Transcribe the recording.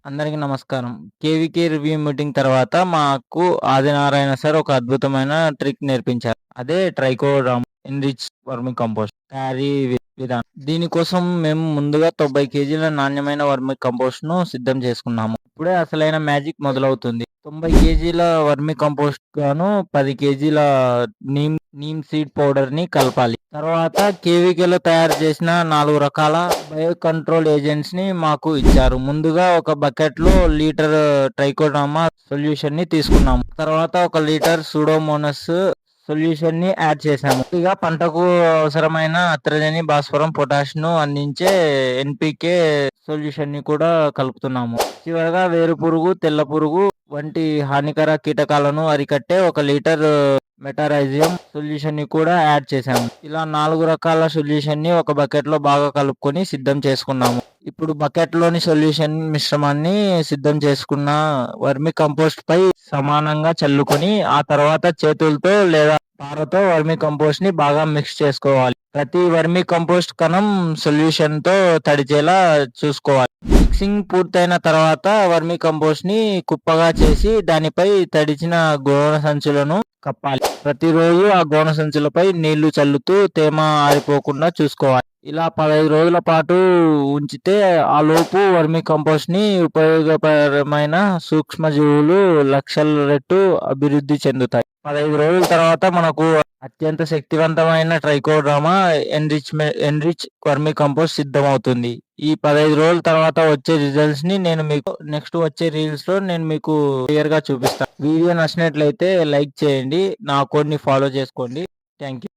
అందరికీ నమస్కారం. KVK review meeting తర్వాత మాకు ఆదినారాయణ సార్ ఒక అద్భుతమైన ట్రిక్ నేర్పించారు. అదే ట్రైకోడర్మా ఎన్రిచ్ వర్మి కంపోస్ట్ తయారీ విధానం. దీనికోసం మేము ముందుగా 90 కేజీల నాణ్యమైన వర్మి కంపోస్ట్‌ను సిద్ధం చేసుకున్నాము. ఇప్పుడే అసలైన మ్యాజిక్ మొదలవుతుంది. 90 కేజీల వర్మి కంపోస్ట్ గాను 10 కేజీల నీమ్ సీడ్ పౌడర్‌ని కలపాలి. తర్వాత కేవీకేలో తయారు చేసిన 4 రకాల బయో కంట్రోల్ ఏజెంట్స్‌ని మాకు ఇచ్చారు. ముందుగా ఒక బకెట్‌లో లీటర్ ట్రైకోడర్మా సొల్యూషన్‌ని తీసుకున్నాము. తర్వాత 1 లీటర్ సూడోమోనాస్ సొల్యూషన్‌ని యాడ్ చేశాము. ఇక పంటకు అవసరమైన నత్రజని, భాస్వరం, పొటాష్‌ను అందించే ఎన్‌పీకే సొల్యూషన్‌ని కూడా కలుపుతున్నాము. చివరగా వేరుపురుగు, తెల్ల పురుగు వంటి హానికర కీటకాలను అరికట్టే 1 లీటర్ మెటారైజియం సొల్యూషన్‌ని కూడా యాడ్ చేశాము. ఇలా 4 రకాల సొల్యూషన్‌ని ఒక బకెట్‌లో బాగా కలుపుకొని సిద్ధం చేసుకున్నాము. ఇప్పుడు బకెట్‌లోని సొల్యూషన్ మిశ్రమాన్ని సిద్ధం చేసుకున్న వర్మి కంపోస్ట్ పై సమానంగా చల్లుకొని ఆ తర్వాత చేతులతో లేదా పారతో వర్మి కంపోస్ట్‌ని బాగా మిక్స్ చేసుకోవాలి. ప్రతి వర్మి కంపోస్ట్ కణం సొల్యూషన్‌తో తడిచేలా చూసుకోవాలి. మిక్సింగ్ పూర్తయిన తర్వాత వర్మి కంపోస్ట్‌ని కుప్పగా చేసి దానిపై తడిచిన గోనె సంచులను కప్పాలి. ప్రతిరోజు ఆ గోనె సంచులపై నీళ్లు చల్లుతూ తేమ ఆరిపోకుండా చూసుకోవాలి. ఇలా 15 రోజుల పాటు ఉంచితే ఆలోపు వర్మి కంపోస్ట్‌ని ఉపయోగకరమైన సూక్ష్మజీవులు లక్షల రెట్లు అభివృద్ధి చెందుతాయి. 15 రోజుల తర్వాత మనకు అత్యంత శక్తివంతమైన ట్రైకోడర్మా ఎన్రిచ్ వర్మి కంపోస్ట్ సిద్ధమవుతుంది. ఈ 15 రోజుల తర్వాత వచ్చే రిజల్ట్స్‌ని నేను మీకు నెక్స్ట్ వచ్చే రీల్స్‌లో నేను మీకు క్లియర్‌గా చూపిస్తాను. వీడియో నచ్చినట్లయితే లైక్ చేయండి. నా అకౌంట్‌ని ఫాలో చేసుకోండి. Thank you.